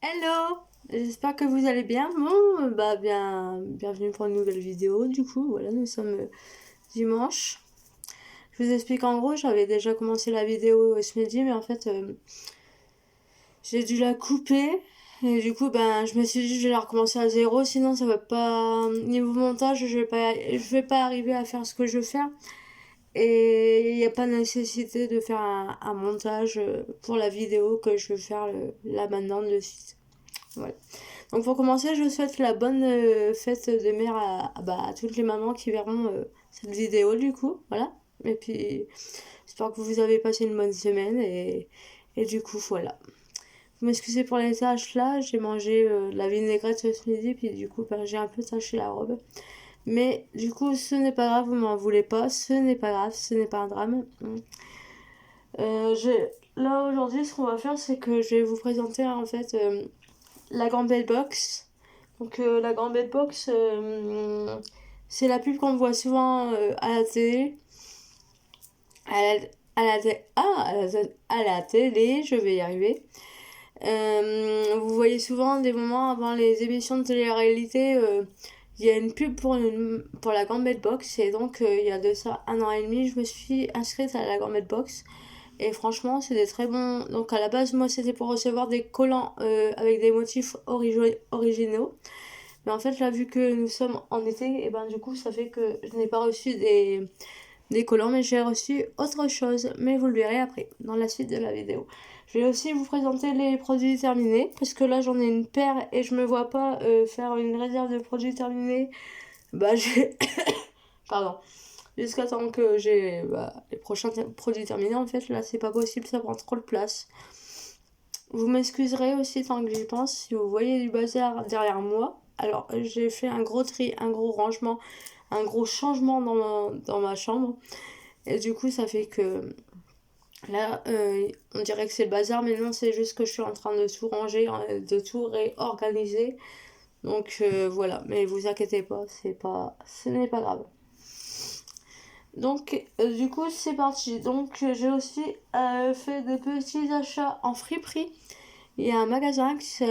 Hello, j'espère que vous allez bien. Bon, bienvenue pour une nouvelle vidéo. Du coup, voilà, nous sommes dimanche. Je vous explique en gros, j'avais déjà commencé la vidéo ce midi, mais en fait, j'ai dû la couper. Et du coup, je me suis dit, je vais la recommencer à zéro, sinon ça va pas. Niveau montage, je vais pas arriver à faire ce que je veux faire. Et il n'y a pas nécessité de faire un montage pour la vidéo que je veux faire là maintenant de suite. Voilà. Donc pour commencer, je souhaite la bonne fête des mères à toutes les mamans qui verront cette vidéo du coup. Voilà. Et puis j'espère que vous avez passé une bonne semaine et du coup voilà. Vous m'excusez pour les tâches là, j'ai mangé de la vinaigrette ce midi puis du coup j'ai un peu taché la robe. Mais du coup ce n'est pas grave, vous m'en voulez pas, ce n'est pas grave, ce n'est pas un drame. Là aujourd'hui ce qu'on va faire c'est que je vais vous présenter en fait la Gambit Box. Donc la Gambit Box, c'est la pub qu'on voit souvent à la télé. À la, à la télé, je vais y arriver. Vous voyez souvent des moments avant les émissions de télé-réalité, il y a une pub pour la Gambit Box. Et donc il y a de ça 1 an et demi, je me suis inscrite à la Gambit Box. Et franchement, c'est des très bons. Donc à la base, moi, c'était pour recevoir des collants avec des motifs originaux. Mais en fait, là, vu que nous sommes en été, et ben du coup, ça fait que je n'ai pas reçu des collants, mais j'ai reçu autre chose. Mais vous le verrez après, dans la suite de la vidéo. Je vais aussi vous présenter les produits terminés, parce que là, j'en ai une paire et je me vois pas faire une réserve de produits terminés. J'ai... Pardon. Jusqu'à temps que j'ai les prochains produits terminés, en fait, là, c'est pas possible, ça prend trop de place. Vous m'excuserez aussi tant que j'y pense si vous voyez du bazar derrière moi. Alors, j'ai fait un gros tri, un gros rangement, un gros changement dans ma chambre. Et du coup, ça fait que là, on dirait que c'est le bazar, mais non, c'est juste que je suis en train de tout ranger, de tout réorganiser. Donc voilà, mais vous inquiétez pas, ce n'est pas grave. Donc, du coup, c'est parti. Donc, j'ai aussi fait des petits achats en friperie. Il y a un magasin qui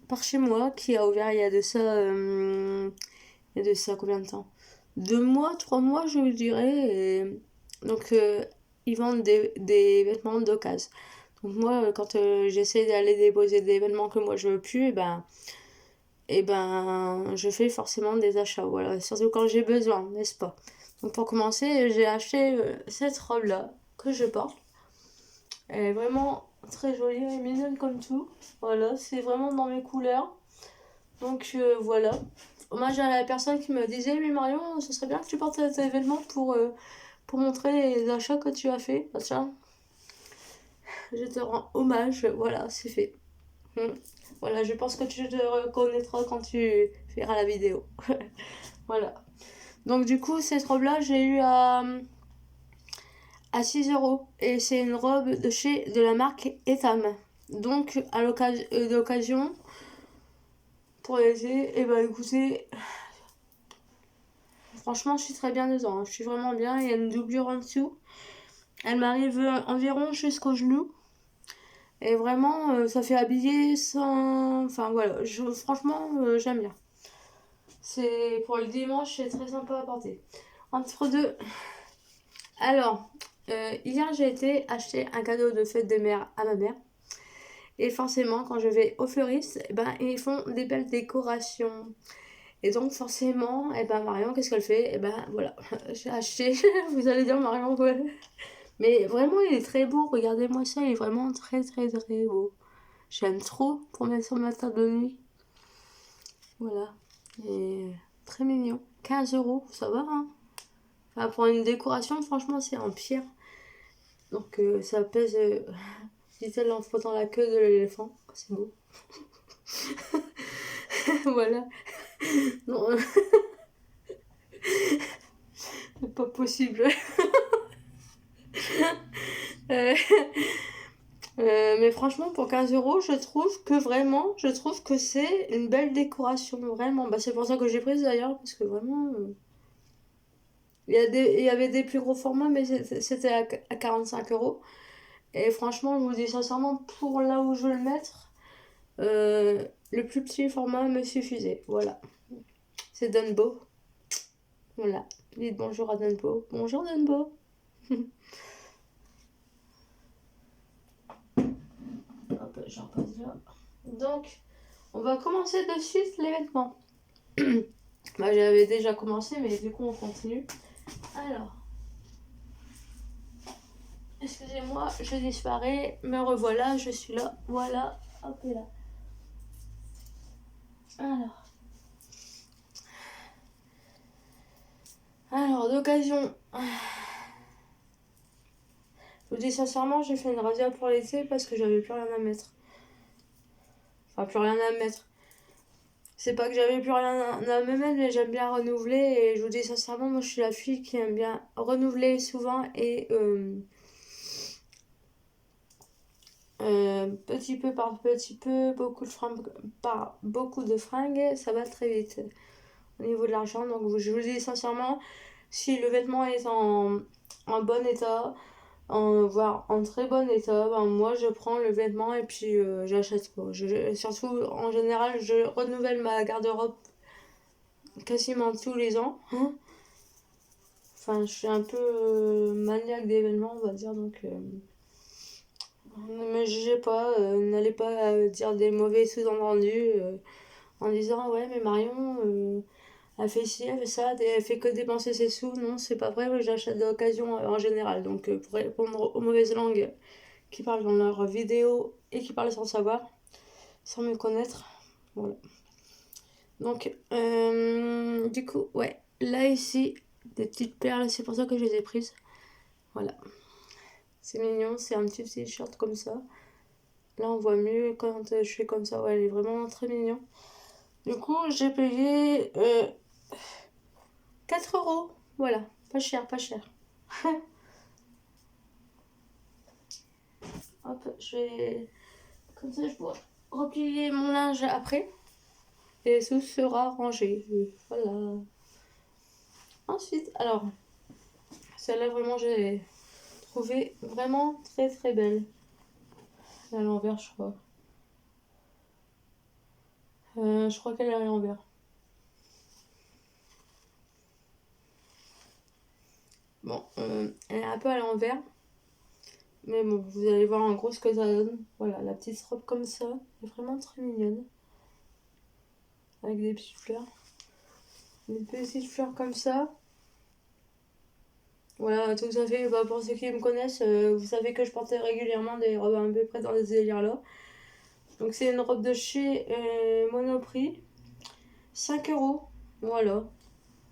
par chez moi qui a ouvert il y a de ça combien de temps? 2 mois, 3 mois, je vous dirais. Donc, ils vendent des vêtements d'occasion. Donc, moi, quand j'essaie d'aller déposer des vêtements que moi je veux plus, je fais forcément des achats. Voilà, surtout quand j'ai besoin, n'est-ce pas? Donc, pour commencer, j'ai acheté cette robe-là que je porte. Elle est vraiment très jolie et mignonne comme tout. Voilà, c'est vraiment dans mes couleurs. Donc voilà. Hommage à la personne qui me disait, mais Marion, ce serait bien que tu portes cet événement pour montrer les achats que tu as fait. Bah, tiens, je te rends hommage. Voilà, c'est fait. Voilà, je pense que tu te reconnaîtras quand tu verras la vidéo. Voilà. Donc du coup, cette robe-là, j'ai eu à 6 euros. Et c'est une robe de la marque Etam. Donc, à l'occasion, pour l'été, et bah écoutez, franchement, je suis très bien dedans. Je suis vraiment bien. Il y a une doublure en dessous. Elle m'arrive environ jusqu'au genou. Et vraiment, ça fait habiller sans. Enfin voilà, franchement, j'aime bien. C'est pour le dimanche, c'est très sympa à porter. Entre deux. Alors, hier, j'ai été acheter un cadeau de fête de mère à ma mère. Et forcément, quand je vais au fleuriste, ils font des belles décorations. Et donc forcément, Marion, qu'est-ce qu'elle fait? Voilà, j'ai acheté, vous allez dire Marion, ouais. Mais vraiment, il est très beau, regardez-moi ça, il est vraiment très très très beau. J'aime trop pour mettre sur ma table de nuit. Voilà, et très mignon. 15 euros, ça va, hein? Enfin, pour une décoration, franchement, c'est en pierre. Donc ça pèse, dit-elle en frottant la queue de l'éléphant. C'est beau. Voilà. Non, c'est pas possible. Euh, mais franchement, pour 15 euros, je trouve que c'est une belle décoration, vraiment. C'est pour ça que j'ai prise d'ailleurs, parce que vraiment, il y avait des plus gros formats, mais c'était à 45 euros. Et franchement, je vous dis sincèrement, pour là où je veux le mettre, Le plus petit format me suffisait. Voilà. C'est Dunbo. Voilà. Dites bonjour à Dunbo. Bonjour Dunbo. Hop, j'en repasse là. Donc, on va commencer de suite les vêtements. Bah, j'avais déjà commencé, mais du coup, on continue. Alors, excusez-moi, je disparais. Me revoilà, je suis là. Voilà. Hop et là. Alors d'occasion, je vous dis sincèrement, j'ai fait une razzia pour l'été parce que j'avais plus rien à mettre. Enfin, plus rien à mettre. C'est pas que j'avais plus rien à me mettre, mais j'aime bien renouveler. Et je vous dis sincèrement, moi je suis la fille qui aime bien renouveler souvent. Et petit peu par petit peu, beaucoup de fringues, ça va très vite au niveau de l'argent. Donc je vous dis sincèrement, si le vêtement est en bon état, voire en très bon état, ben moi je prends le vêtement et puis j'achète quoi. Surtout en général, je renouvelle ma garde-robe quasiment tous les ans. Enfin, je suis un peu maniaque d'événements, on va dire, donc ne me jugez pas, n'allez pas dire des mauvais sous-entendus en disant ouais, mais Marion, elle fait ci, elle fait ça, elle fait que dépenser ses sous. Non, c'est pas vrai, j'achète d'occasion en général. Donc pour répondre aux mauvaises langues qui parlent dans leurs vidéos et qui parlent sans savoir, sans me connaître. Voilà. Donc, du coup, ouais, là ici, des petites perles, c'est pour ça que je les ai prises. Voilà. C'est mignon, c'est un petit t-shirt comme ça. Là, on voit mieux quand je fais comme ça. Ouais, il est vraiment très mignon. Du coup, j'ai payé 4 euros. Voilà, pas cher, pas cher. Hop, je vais... Comme ça, je pourrai replier mon linge après. Et tout sera rangé. Voilà. Ensuite, alors, celle-là, vraiment, j'ai trouvé vraiment très très belle. Elle est à l'envers, je crois. Je crois qu'elle est à l'envers. Bon, elle est un peu à l'envers. Mais bon, vous allez voir en gros ce que ça donne. Voilà, la petite robe comme ça. Elle est vraiment très mignonne. Avec des petites fleurs. Des petites fleurs comme ça. Voilà, tout ça fait, bah, pour ceux qui me connaissent, vous savez que je portais régulièrement des robes à peu près dans ces délires-là. Donc c'est une robe de chez Monoprix. 5 euros. Voilà.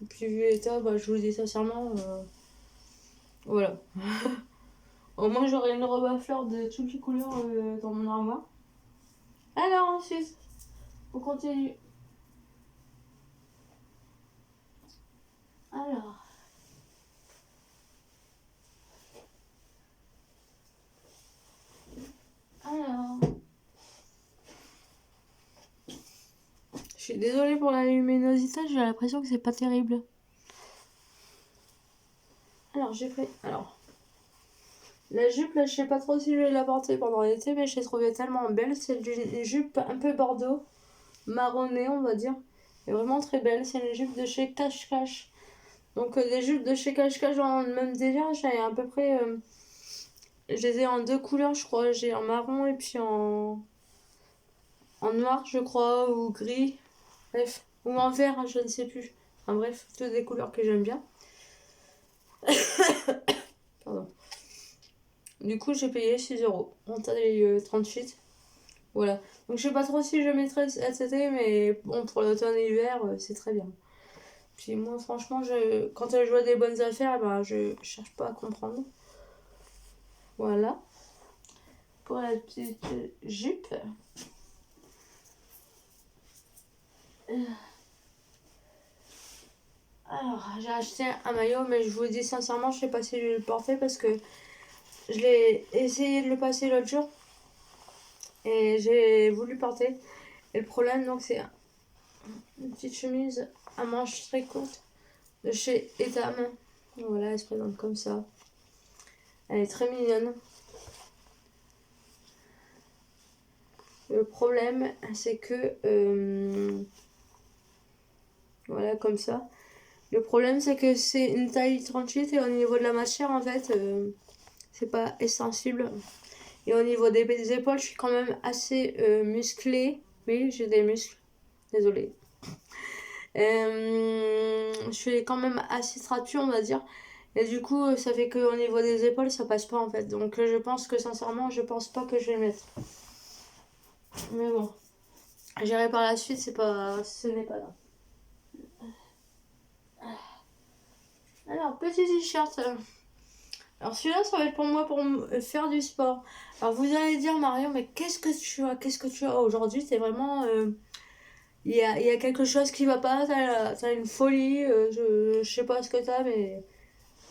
Et puis vu l'état, bah, je vous le dis sincèrement, voilà. Au moins j'aurai une robe à fleurs de toutes les couleurs dans mon armoire. Alors ensuite, on continue. Alors. Alors. Je suis désolée pour la luminosité, j'ai l'impression que c'est pas terrible. Alors j'ai pris. Alors. La jupe, là, je sais pas trop si je vais la porter pendant l'été, mais je l'ai trouvée tellement belle. C'est une jupe un peu bordeaux, marronné, on va dire. Et vraiment très belle. C'est une jupe de chez Cache Cache. Donc, des jupes de chez Cache Cache dans le même délire, j'ai à peu près. Je les ai en deux couleurs, je crois. J'ai en marron et puis en noir, je crois, ou gris. Bref. Ou en vert, hein, je ne sais plus. Enfin, bref, toutes des couleurs que j'aime bien. Pardon. Du coup, j'ai payé 6 euros en taille 38. Voilà. Donc, je sais pas trop si je mettrai cet été, mais bon, pour l'automne et l'hiver, c'est très bien. Puis moi, franchement, quand je vois des bonnes affaires, ben, je cherche pas à comprendre. Voilà. Pour la petite jupe. Alors, j'ai acheté un maillot, mais je vous dis sincèrement, je sais pas si je vais le porter parce que je l'ai essayé de le passer l'autre jour. Et j'ai voulu porter. Et le problème, donc, c'est une petite chemise à manches très courtes de chez Etam. Voilà, elle se présente comme ça. Elle est très mignonne. Le problème, c'est que... voilà, comme ça. Le problème, c'est que c'est une taille 38 et au niveau de la matière, en fait, c'est pas extensible. Et au niveau des épaules, je suis quand même assez musclée. Oui, j'ai des muscles. Désolée. Je suis quand même assez trapu, on va dire. Et du coup, ça fait qu'au niveau des épaules, ça passe pas en fait. Donc je pense que sincèrement, je pense pas que je vais le mettre. Mais bon, j'irai par la suite, ce n'est pas là. Alors, petit t-shirt. Alors celui-là, ça va être pour moi pour faire du sport. Alors vous allez dire, Marion, mais qu'est-ce que tu as? Qu'est-ce que tu as aujourd'hui? C'est vraiment... il y a quelque chose qui va pas, t'as une folie, je sais pas ce que t'as, mais...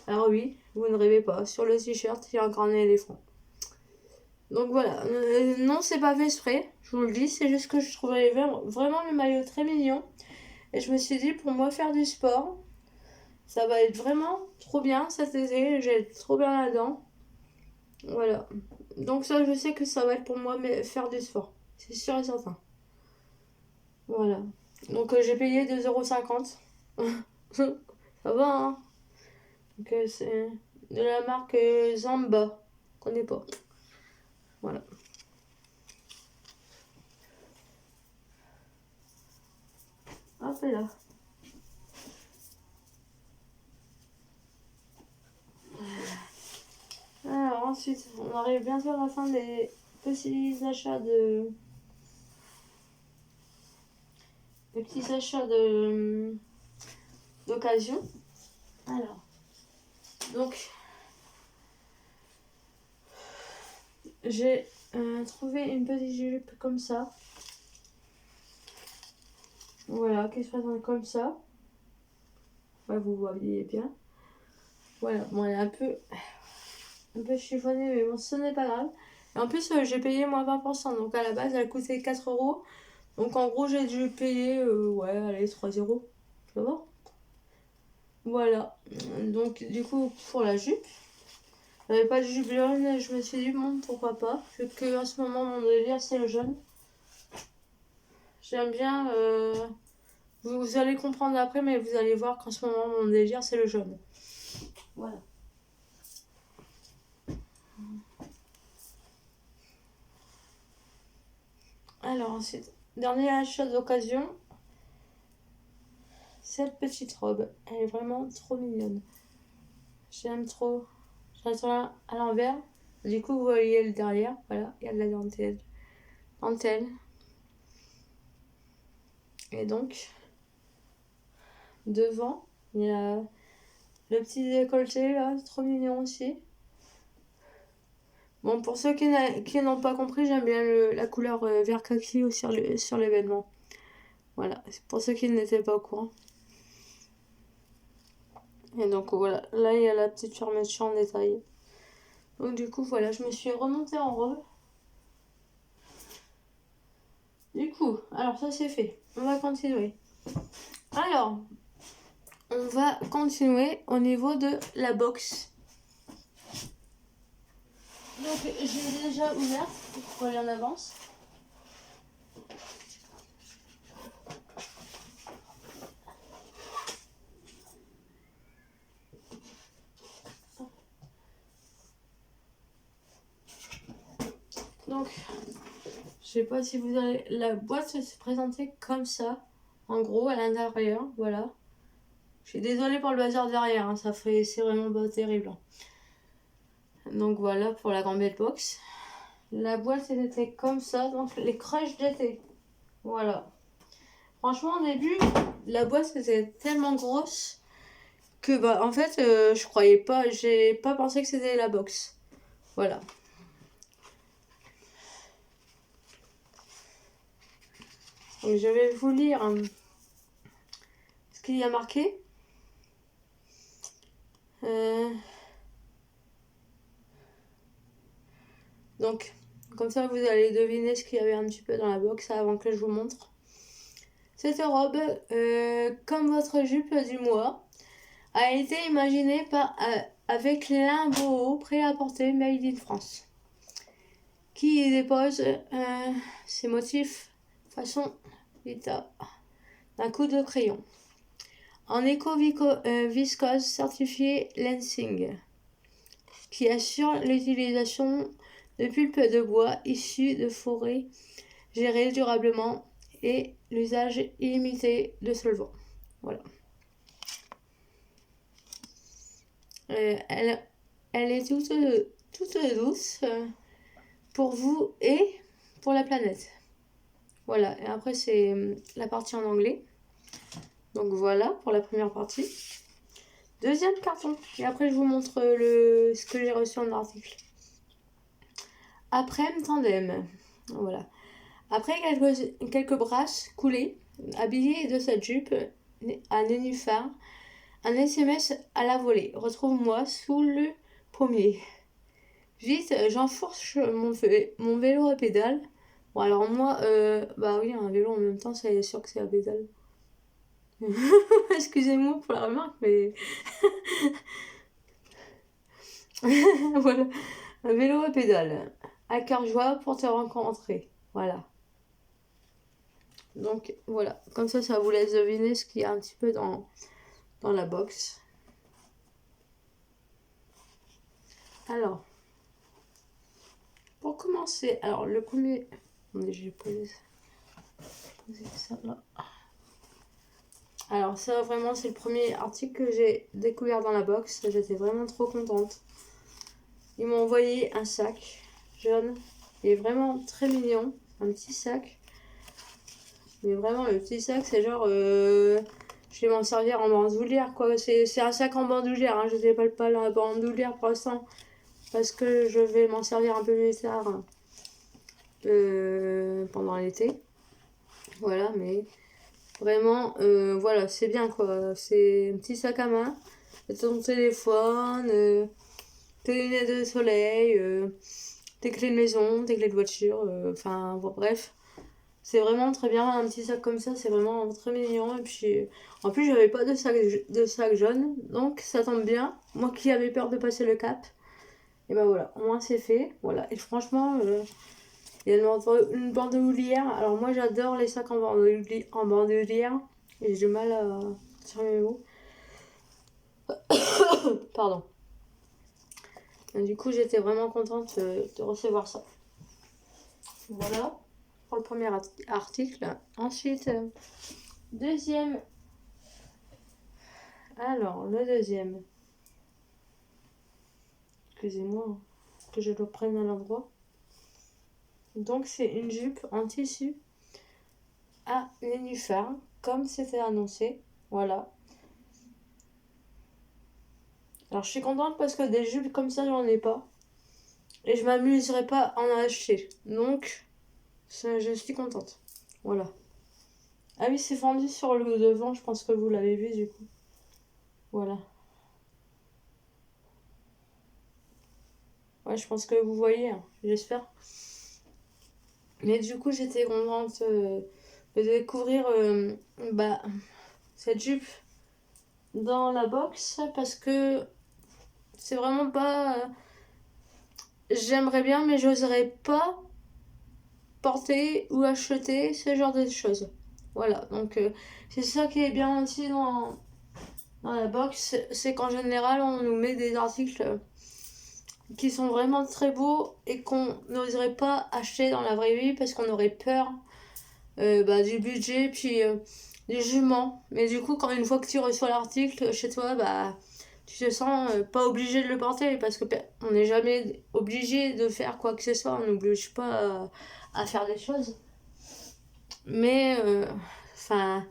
Alors oui, vous ne rêvez pas, sur le t-shirt, il y a encore un éléphant. Donc voilà, non, c'est pas fait exprès, je vous le dis, c'est juste que je trouvais vraiment le maillot très mignon. Et je me suis dit, pour moi, faire du sport, ça va être vraiment trop bien cet été, j'ai être trop bien là-dedans. Voilà. Donc ça, je sais que ça va être pour moi, mais faire du sport, c'est sûr et certain. Voilà. Donc j'ai payé 2,50 €. Ça va, hein. Donc c'est de la marque Zamba. Je connais pas. Voilà. Hop là. Alors ensuite, on arrive bientôt à la fin des petits achats d'occasion. Alors, donc j'ai trouvé une petite jupe comme ça. Voilà, qui se présente comme ça. Ouais, vous voyez bien. Voilà, bon, elle est un peu chiffonnée, mais bon, ce n'est pas grave. Et en plus, j'ai payé moins 20%. Donc à la base, elle coûtait 4 €. Donc en gros, j'ai dû payer, ouais, allez, 3 €. Ça va? Voilà. Donc du coup, pour la jupe, j'avais pas de jupe jaune, je me suis dit, bon, pourquoi pas. Vu que en ce moment, mon délire, c'est le jaune. J'aime bien. Vous allez comprendre après, mais vous allez voir qu'en ce moment, mon délire, c'est le jaune. Voilà. Alors ensuite, dernier achat d'occasion, cette petite robe. Elle est vraiment trop mignonne. J'aime trop. J'attends à l'envers. Du coup, vous voyez le derrière. Voilà, il y a de la dentelle. Dentelle. Et donc, devant, il y a le petit décolleté là, trop mignon aussi. Bon, pour ceux qui n'ont pas compris, j'aime bien la couleur vert kaki sur l'événement. Voilà, c'est pour ceux qui n'étaient pas au courant. Et donc voilà, là il y a la petite fermeture en détail. Donc du coup voilà, je me suis remontée en robe. Du coup, alors ça c'est fait. On va continuer. Alors, on va continuer au niveau de la boxe. Donc j'ai déjà ouvert pour aller en avance. Donc, je sais pas si vous avez... La boîte se présentait comme ça, en gros, à l'intérieur, voilà. Je suis désolée pour le bazar derrière, hein, c'est vraiment pas terrible. Donc voilà pour la Grande Box. La boîte était comme ça, donc les crushs d'été. Voilà. Franchement, au début, la boîte était tellement grosse que bah en fait, je croyais pas, j'ai pas pensé que c'était la box. Voilà. Donc je vais vous lire ce qu'il y a marqué. Donc, comme ça, vous allez deviner ce qu'il y avait un petit peu dans la box avant que je vous montre. Cette robe, comme votre jupe du mois, a été imaginée avec l'un beau prêt à porter made in France. qui dépose ses motifs façon Vita d'un coup de crayon. En éco-viscose certifié Lansing, qui assure l'utilisation de pulpe de bois issues de forêts gérées durablement et l'usage illimité de solvants. Voilà. Elle est toute douce pour vous et pour la planète. Voilà, et après c'est la partie en anglais. Donc voilà pour la première partie. Deuxième carton. Et après je vous montre ce que j'ai reçu en article. Après tandem. Voilà. Après quelques brasses coulées, habillées de sa jupe à nénuphar, un SMS à la volée. Retrouve-moi sous le pommier. Vite, j'enfourche mon vélo à pédale. Bon alors moi, bah oui, un vélo en même temps, c'est sûr que c'est à pédale. Excusez-moi pour la remarque, mais voilà. Un vélo à pédale. À cœur joie pour te rencontrer. Voilà. Donc voilà, comme ça vous laisse deviner ce qu'il y a un petit peu dans la box. Alors, pour commencer, alors le premier... Attendez, j'ai posé ça là. Alors ça vraiment c'est le premier article que j'ai découvert dans la box. J'étais vraiment trop contente. Ils m'ont envoyé un sac jaune. Il est vraiment très mignon. Un petit sac. Mais vraiment le petit sac c'est genre... je vais m'en servir en bandoulière quoi. C'est un sac en bandoulière. Hein. Je ne pas la bandoulière pour l'instant. Parce que je vais m'en servir un peu plus tard. Pendant l'été. Voilà mais... Vraiment, voilà, c'est bien quoi. C'est un petit sac à main, ton téléphone, tes lunettes de soleil, tes clés de maison, tes clés de voiture, enfin bon, bref. C'est vraiment très bien, un petit sac comme ça, c'est vraiment très mignon. Et puis, en plus, j'avais pas de sac jaune, donc ça tombe bien. Moi qui avais peur de passer le cap, et ben voilà, au moins c'est fait. Voilà, et franchement, il y a une bandoulière. Alors moi j'adore les sacs en bandoulière. Et j'ai du mal à tirer mes mots. Pardon. Et du coup j'étais vraiment contente de recevoir ça. Voilà pour le premier article. Ensuite, deuxième. Alors le deuxième. Excusez-moi que je le prenne à l'endroit. Donc c'est une jupe en tissu à nénuphar, comme c'était annoncé. Voilà. Alors je suis contente parce que des jupes comme ça j'en ai pas. Et je m'amuserai pas à en acheter. Donc je suis contente. Voilà. Ah oui, c'est fendu sur le devant, je pense que vous l'avez vu du coup. Voilà. Ouais, je pense que vous voyez, hein, j'espère. Mais du coup, j'étais contente de découvrir cette jupe dans la box parce que c'est vraiment pas... j'aimerais bien, mais j'oserais pas porter ou acheter ce genre de choses. Voilà, donc c'est ça qui est bien aussi dans la box, c'est qu'en général, on nous met des articles qui sont vraiment très beaux et qu'on n'oserait pas acheter dans la vraie vie parce qu'on aurait peur du budget puis du jugement. Mais du coup, quand une fois que tu reçois l'article chez toi, tu te sens pas obligé de le porter parce que on n'est jamais obligé de faire quoi que ce soit, on n'oblige pas à faire des choses. Mais enfin,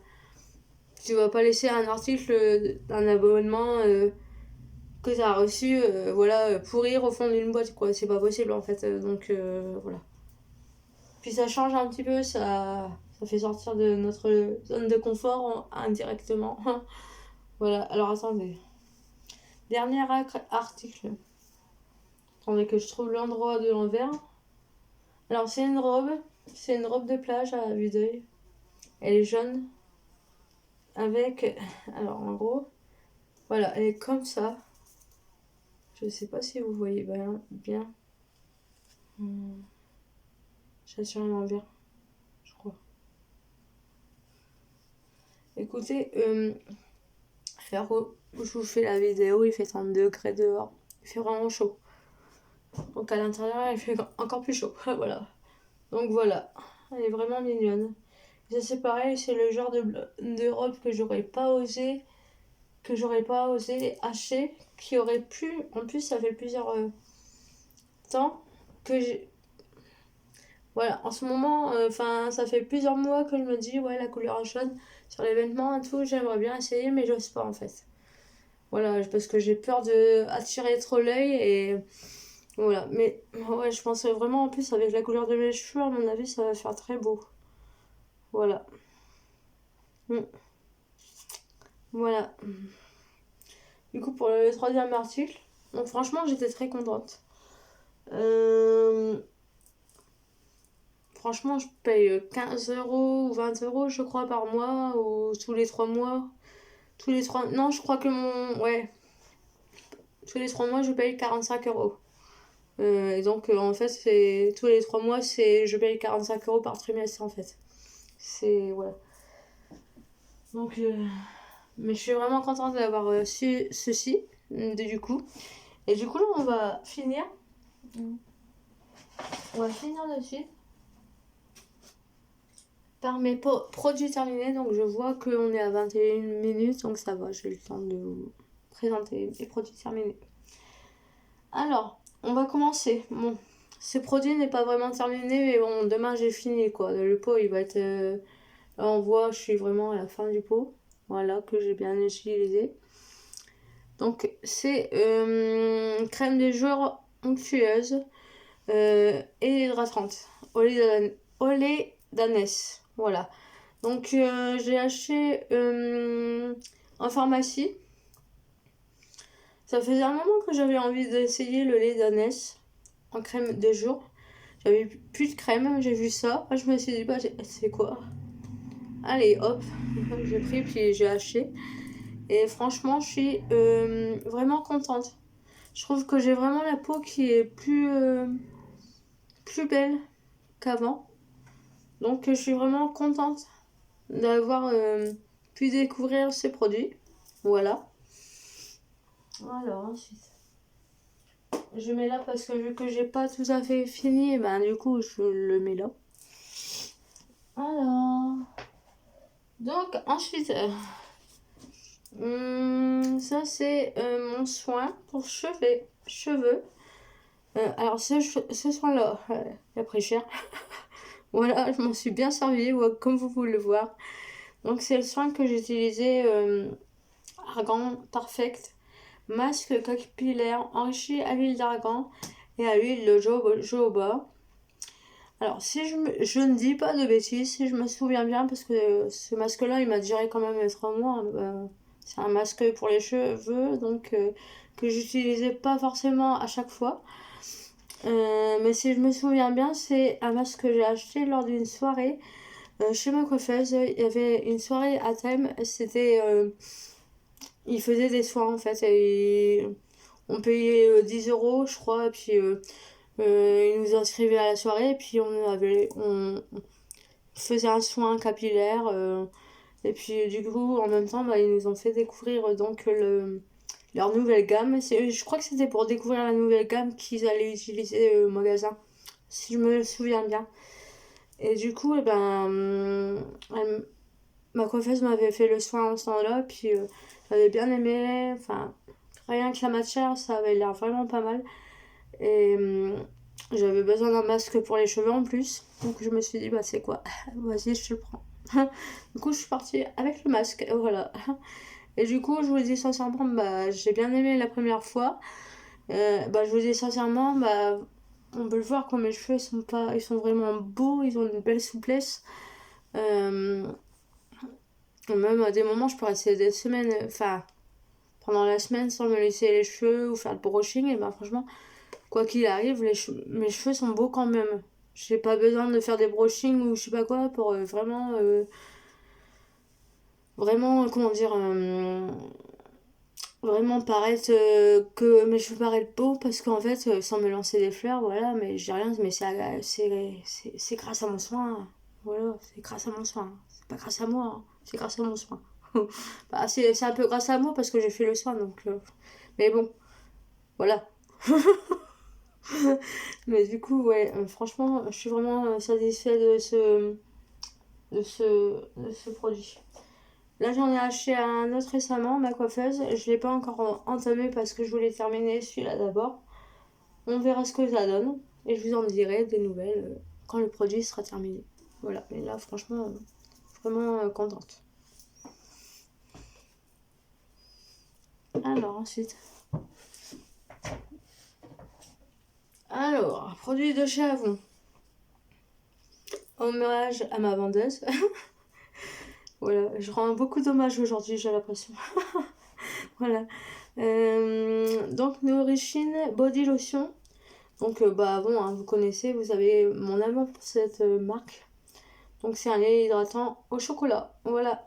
tu vas pas laisser un article d'un abonnement que tu as reçu pourrir au fond d'une boîte quoi, c'est pas possible en fait. Donc voilà. Puis ça change un petit peu, ça fait sortir de notre zone de confort indirectement. Voilà, alors attendez. Dernier article. Attendez que je trouve l'endroit de l'envers. Alors c'est une robe de plage à vue d'œil. Elle est jaune. Avec, alors en gros, voilà, elle est comme ça. Je sais pas si vous voyez bien. J'assure bien, je crois. Écoutez, faire où je vous fais la vidéo, il fait 30 degrés dehors. Il fait vraiment chaud. Donc à l'intérieur, il fait encore plus chaud. Voilà. Donc voilà. Elle est vraiment mignonne. Ça c'est pareil, c'est le genre de robe que j'aurais pas osé acheter, qui aurait pu, en plus ça fait plusieurs temps que j'ai, voilà, en ce moment, enfin ça fait plusieurs mois que je me dis ouais la couleur jaune sur les vêtements et tout, j'aimerais bien essayer mais j'ose pas en fait. Voilà, parce que j'ai peur de attirer trop l'œil et voilà, mais ouais je pense vraiment en plus avec la couleur de mes cheveux à mon avis ça va faire très beau. Voilà. Mm. Voilà. Du coup, pour le troisième article, donc franchement, j'étais très contente. Franchement, je paye 15 euros ou 20 euros, je crois, par mois, ou tous les 3 mois. Tous les 3... Non, je crois que mon... Ouais, tous les 3 mois, je paye 45 euros. Et donc, en fait, c'est tous les 3 mois, je paye 45 euros par trimestre, en fait. C'est... Ouais. Donc, mais je suis vraiment contente d'avoir su ceci, du coup. Et du coup, là, on va finir. On va finir de suite par mes produits terminés. Donc, je vois qu'on est à 21 minutes, donc ça va, j'ai le temps de vous présenter les produits terminés. Alors, on va commencer. Bon, ce produit n'est pas vraiment terminé, mais bon, demain j'ai fini quoi. Le pot, il va être. Là, on voit, je suis vraiment à la fin du pot. Voilà, que j'ai bien utilisé. Donc, c'est crème de jour onctueuse et hydratante. Olé d'ânesse. Voilà. Donc, j'ai acheté en pharmacie. Ça faisait un moment que j'avais envie d'essayer le lait d'ânesse en crème de jour. J'avais plus de crème, j'ai vu ça. Je me suis dit, bah, c'est quoi? Allez, hop, j'ai pris puis j'ai acheté. Et franchement, je suis vraiment contente. Je trouve que j'ai vraiment la peau qui est plus belle qu'avant. Donc, je suis vraiment contente d'avoir pu découvrir ces produits. Voilà. Alors, ensuite. Je mets là parce que vu que j'ai pas tout à fait fini, ben du coup je le mets là. Alors. Donc ensuite, ça c'est mon soin pour cheveux. Alors ce soin-là, il a pris cher. Voilà, je m'en suis bien servi, comme vous pouvez le voir. Donc c'est le soin que j'ai utilisé, Argan Perfect masque capillaire enrichi à l'huile d'argan et à l'huile de jojoba. Alors, si je ne dis pas de bêtises, si je me souviens bien, parce que ce masque-là, il m'a duré quand même 3 mois. C'est un masque pour les cheveux, donc que j'utilisais pas forcément à chaque fois. Mais si je me souviens bien, c'est un masque que j'ai acheté lors d'une soirée chez ma coiffeuse. Il y avait une soirée à thème, c'était... il faisait des soins en fait, et on payait 10 euros, je crois, et puis ils nous inscrivaient à la soirée, et puis on faisait un soin capillaire, et puis du coup, en même temps, bah, ils nous ont fait découvrir donc leur nouvelle gamme. Je crois que c'était pour découvrir la nouvelle gamme qu'ils allaient utiliser au magasin, si je me souviens bien. Et du coup, ma coiffeuse m'avait fait le soin en ce temps-là, puis j'avais bien aimé, enfin, rien que la matière, ça avait l'air vraiment pas mal. Et j'avais besoin d'un masque pour les cheveux en plus. Donc je me suis dit, bah c'est quoi? Vas-y, je te le prends. Du coup, je suis partie avec le masque. Et voilà. Et du coup, je vous dis sincèrement, bah j'ai bien aimé la première fois. Bah je vous dis sincèrement, bah on peut le voir quand mes cheveux ils sont vraiment beaux, ils ont une belle souplesse. Même à des moments, je peux rester des semaines, enfin pendant la semaine sans me laisser les cheveux ou faire le brushing. Et bah franchement, quoi qu'il arrive, mes cheveux sont beaux quand même. J'ai pas besoin de faire des brushings ou je sais pas quoi pour vraiment, comment dire, vraiment paraître mais je veux paraître beau parce qu'en fait sans me lancer des fleurs voilà mais j'ai rien mais c'est grâce à mon soin voilà c'est grâce à mon soin c'est pas grâce à moi hein, c'est grâce à mon soin bah, c'est un peu grâce à moi parce que j'ai fait le soin donc mais bon voilà mais du coup ouais franchement je suis vraiment satisfaite de ce produit. Là, j'en ai acheté un autre récemment, ma coiffeuse. Je ne l'ai pas encore entamé parce que je voulais terminer celui-là d'abord. On verra ce que ça donne. Et je vous en dirai des nouvelles quand le produit sera terminé. Voilà, mais là, franchement, vraiment contente. Alors, ensuite. Alors, produit de chez Avon. Hommage à ma vendeuse. Voilà, je rends beaucoup d'hommages aujourd'hui, j'ai l'impression. Voilà. Donc, Nourishine Body Lotion. Donc, bah, bon, hein, vous connaissez, vous avez mon amour pour cette marque. Donc, c'est un lait hydratant au chocolat. Voilà.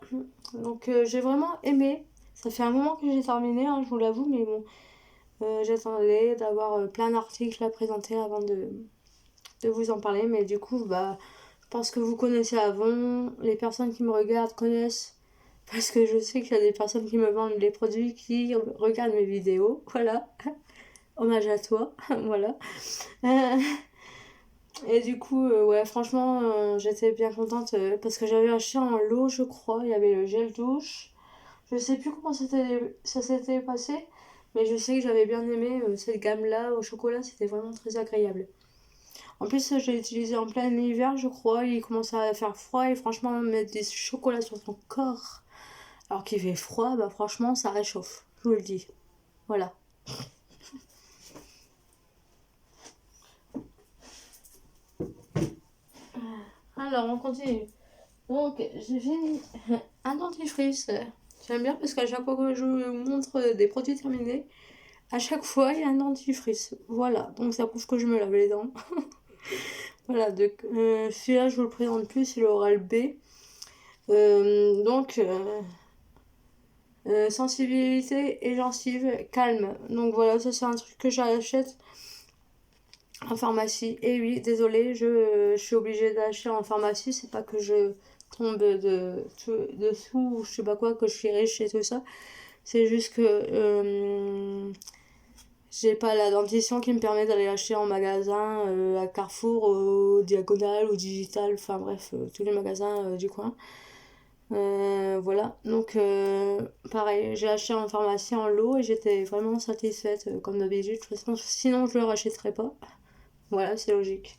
Donc, j'ai vraiment aimé. Ça fait un moment que j'ai terminé, hein, je vous l'avoue, mais bon, j'attendais d'avoir plein d'articles à présenter avant de vous en parler. Mais du coup, bah, je pense que vous connaissez avant. Les personnes qui me regardent connaissent. Parce que je sais qu'il y a des personnes qui me vendent les produits qui regardent mes vidéos. Voilà. Hommage à toi. Voilà. Euh, Et du coup, ouais, franchement, j'étais bien contente parce que j'avais acheté en lot, je crois. Il y avait le gel douche. Je sais plus comment ça s'était passé, mais je sais que j'avais bien aimé cette gamme-là au chocolat, c'était vraiment très agréable. En plus, je l'ai utilisé en plein hiver, je crois. Il commence à faire froid et franchement, mettre des chocolats sur son corps alors qu'il fait froid, bah franchement, ça réchauffe. Je vous le dis. Voilà. Alors, on continue. Donc, j'ai fini un dentifrice. J'aime bien parce qu'à chaque fois que je montre des produits terminés, à chaque fois il y a un dentifrice. Voilà, donc ça prouve que je me lave les dents. Voilà, donc celui-là je vous le présente plus, c'est l'Oral B. Donc, sensibilité et gencive calme. Donc voilà, ça c'est un truc que j'achète en pharmacie. Et oui, désolée, je suis obligée d'acheter en pharmacie. C'est pas que je tombe dessous ou je sais pas quoi, que je suis riche et tout ça. C'est juste que j'ai pas la dentition qui me permet d'aller acheter en magasin, à Carrefour, au Diagonal, au Digital, enfin bref, tous les magasins du coin. Voilà, donc pareil, j'ai acheté en pharmacie en lot et j'étais vraiment satisfaite comme d'habitude. De toute façon, sinon je le rachèterais pas. Voilà, c'est logique.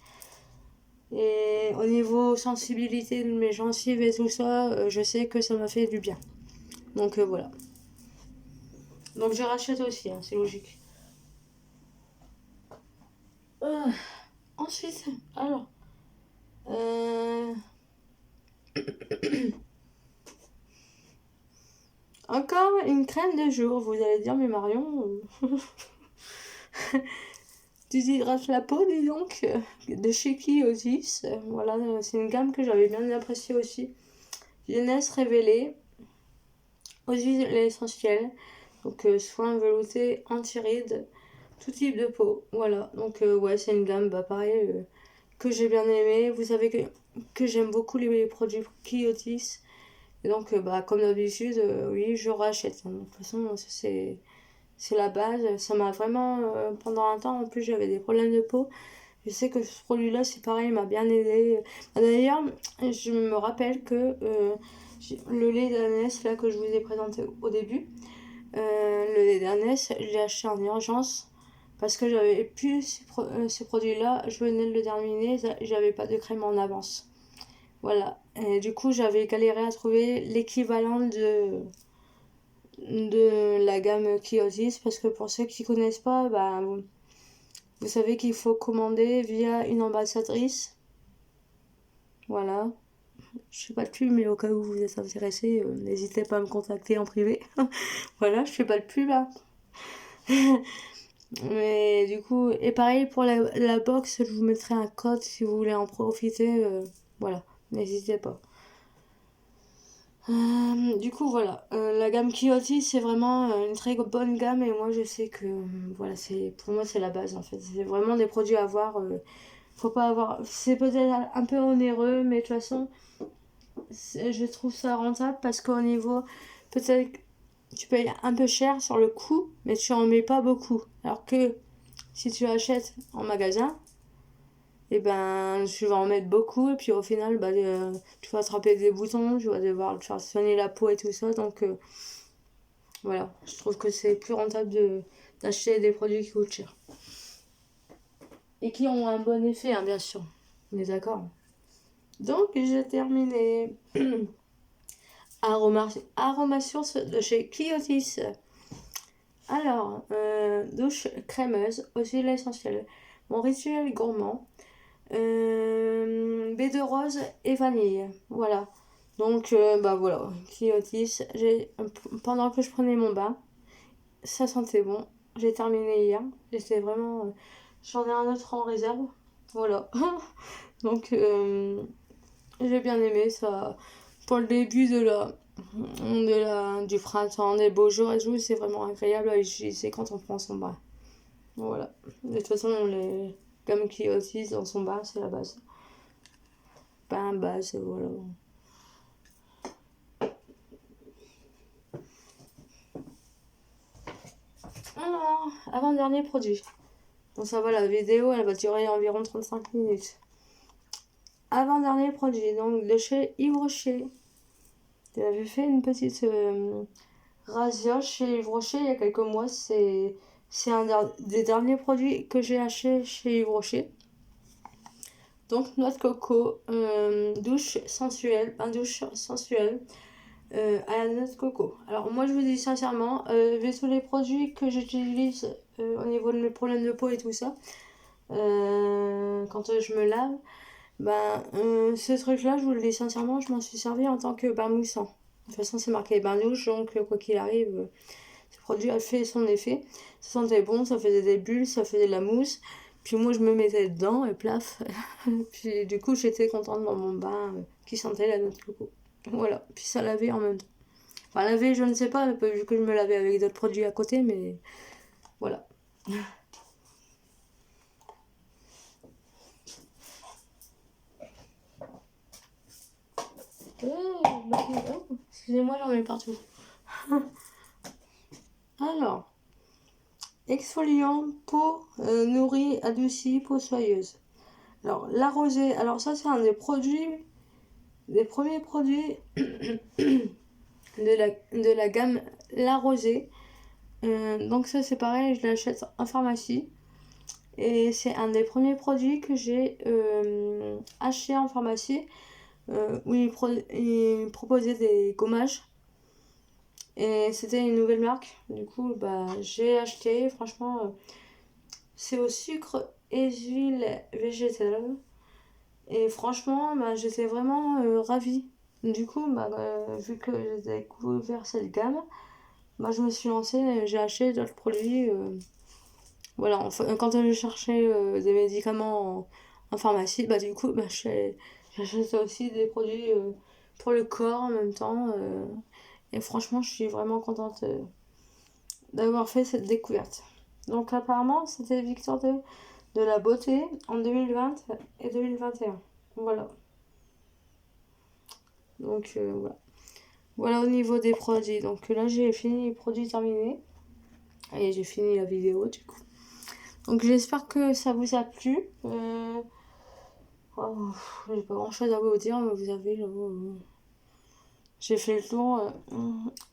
Et au niveau sensibilité de mes gencives et tout ça, je sais que ça m'a fait du bien. Donc voilà. Donc je rachète aussi, hein, c'est logique. Euh, Ensuite, alors, euh, encore une crème de jour. Vous allez dire, mais Marion, tu hydrates la peau, dis donc, de chez qui Otis. Voilà, c'est une gamme que j'avais bien appréciée aussi. Jeunesse révélée, aux huiles essentielles, donc soins veloutés, anti-rides, tout type de peau. Voilà, donc ouais, c'est une gamme, bah pareil, que j'ai bien aimé. Vous savez que j'aime beaucoup les produits Kiotis. Et donc, bah, comme d'habitude, oui, je rachète. De toute façon, c'est la base. Ça m'a vraiment, pendant un temps, en plus, j'avais des problèmes de peau. Je sais que ce produit-là, c'est pareil, il m'a bien aidé. D'ailleurs, je me rappelle que le lait d'ânesse, là, que je vous ai présenté au début, le lait d'ânesse, je l'ai acheté en urgence parce que j'avais plus ce produit-là. Je venais de le terminer, j'avais pas de crème en avance. Voilà. Et du coup, j'avais galéré à trouver l'équivalent de la gamme Kiosis parce que pour ceux qui connaissent pas, bah, vous savez qu'il faut commander via une ambassadrice. Voilà. Je fais pas de pub, mais au cas où vous êtes intéressé, n'hésitez pas à me contacter en privé. Voilà, je fais pas de pub là. Mais du coup, et pareil pour la box, je vous mettrai un code si vous voulez en profiter. Voilà, n'hésitez pas. Du coup, voilà. La gamme Kyoto, c'est vraiment une très bonne gamme et moi je sais que voilà, pour moi c'est la base en fait. C'est vraiment des produits à avoir. Faut pas avoir. C'est peut-être un peu onéreux, mais de toute façon, je trouve ça rentable parce qu'au niveau, peut-être que tu payes un peu cher sur le coût, mais tu en mets pas beaucoup. Alors que si tu achètes en magasin, et ben tu vas en mettre beaucoup et puis au final bah, tu vas attraper des boutons, tu vas devoir te faire soigner la peau et tout ça. Donc voilà, je trouve que c'est plus rentable d'acheter des produits qui coûtent cher. Et qui ont un bon effet, hein, bien sûr. On est d'accord. Donc j'ai terminé. Aroma Source de chez Kyotis. Alors, douche crémeuse aux huiles essentielles. Mon rituel gourmand. Baie de rose et vanille. Voilà. Donc, bah voilà. Kyotis. Pendant que je prenais mon bain, ça sentait bon. J'ai terminé hier. J'étais vraiment. J'en ai un autre en réserve. Voilà. Donc, j'ai bien aimé ça. Pour le début du printemps, des beaux jours et tout, c'est vraiment agréable à utiliser quand on prend son bain. Voilà. De toute façon, les gammes qui utilisent dans son bain, c'est la base. Bain, base, voilà. Alors, avant-dernier produit. Donc ça va, la vidéo, elle va durer environ 35 minutes. Avant-dernier produit, donc de chez Yves Rocher. J'avais fait une petite razzia chez Yves Rocher il y a quelques mois. C'est un des derniers produits que j'ai acheté chez Yves Rocher. Donc noix de coco, douche sensuelle, bain douche sensuel à la noix de coco. Alors moi je vous dis sincèrement, vu tous les produits que j'utilise au niveau de mes problèmes de peau et tout ça, quand je me lave, ce truc là je vous le dis sincèrement, je m'en suis servi en tant que bain moussant. De toute façon c'est marqué bain douche, donc quoi qu'il arrive, ce produit a fait son effet. Ça sentait bon, ça faisait des bulles, ça faisait de la mousse. Puis moi je me mettais dedans et plaf. Puis du coup j'étais contente dans mon bain qui sentait la noix de coco. Voilà, puis ça lavait en même temps. Enfin laver je ne sais pas, vu que je me lavais avec d'autres produits à côté, mais voilà. Excusez-moi, j'en mets partout. Alors, exfoliant, peau nourrie, adoucie, peau soyeuse. Alors, la rosée, alors ça c'est un des premiers produits de la gamme La Rosée. Donc ça c'est pareil, je l'achète en pharmacie. Et c'est un des premiers produits que j'ai acheté en pharmacie où il proposait des gommages. Et c'était une nouvelle marque. Du coup, j'ai acheté. Franchement, c'est au sucre et huile végétale. Et franchement, j'étais vraiment ravie. Du coup, vu que j'ai découvert cette gamme, je me suis lancée, j'ai acheté d'autres produits. Voilà, quand je cherchais des médicaments en pharmacie, du coup, j'achète aussi des produits pour le corps en même temps. Et franchement, je suis vraiment contente d'avoir fait cette découverte. Donc apparemment, c'était victoire de la beauté en 2020 et 2021. Voilà. Donc voilà. Voilà au niveau des produits. Donc là, j'ai fini les produits terminés. Et j'ai fini la vidéo du coup. Donc j'espère que ça vous a plu. J'ai pas grand chose à vous dire, mais vous avez, j'ai fait le tour.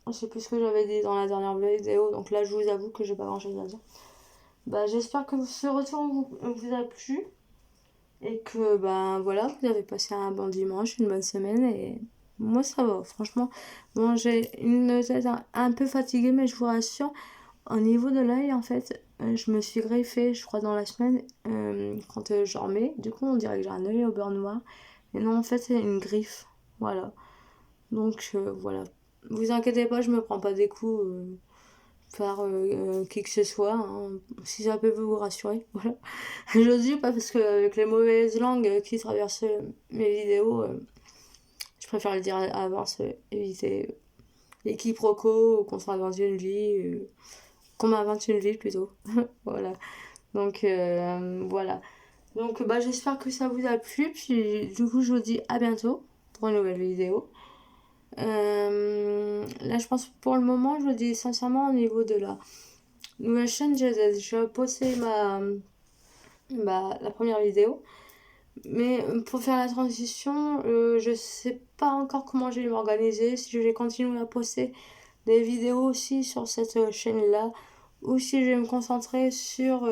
Je sais plus ce que j'avais dit dans la dernière vidéo, donc là je vous avoue que j'ai pas grand chose à dire. J'espère que ce retour vous a plu et que voilà, vous avez passé un bon dimanche, une bonne semaine et moi ça va, franchement. Bon, j'ai une tête un peu fatiguée, mais je vous rassure, au niveau de l'œil, en fait, je me suis greffée, je crois, dans la semaine quand je dormais. Du coup, on dirait que j'ai un œil au beurre noir. Mais non, en fait, c'est une griffe. Voilà. Donc, voilà. Vous inquiétez pas, je me prends pas des coups par qui que ce soit. Hein, si ça peut vous rassurer. Voilà. Je dis pas parce qu'avec les mauvaises langues qui traversent mes vidéos, je préfère le dire à l'avance, éviter les quiproquos, qu'on s'invente une vie, qu'on m'invente une vie plutôt. Voilà. Donc voilà. Donc bah, j'espère que ça vous a plu. Puis du coup, je vous dis à bientôt pour une nouvelle vidéo. Là, je pense pour le moment, je vous dis sincèrement, au niveau de la nouvelle chaîne, j'ai déjà posté la première vidéo. Mais pour faire la transition, je sais pas encore comment je vais m'organiser. Si je vais continuer à poster des vidéos aussi sur cette chaîne-là, ou si je vais me concentrer sur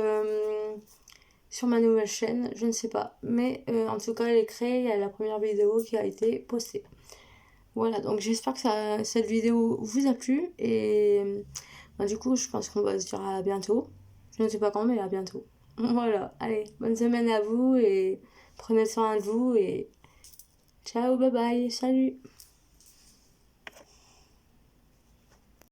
ma nouvelle chaîne, je ne sais pas. Mais en tout cas, elle est créée, il y a la première vidéo qui a été postée. Voilà, donc j'espère que cette vidéo vous a plu. Et du coup, je pense qu'on va se dire à bientôt. Je ne sais pas quand, mais à bientôt. Voilà, allez, bonne semaine à vous et prenez soin de vous et ciao, bye bye, salut.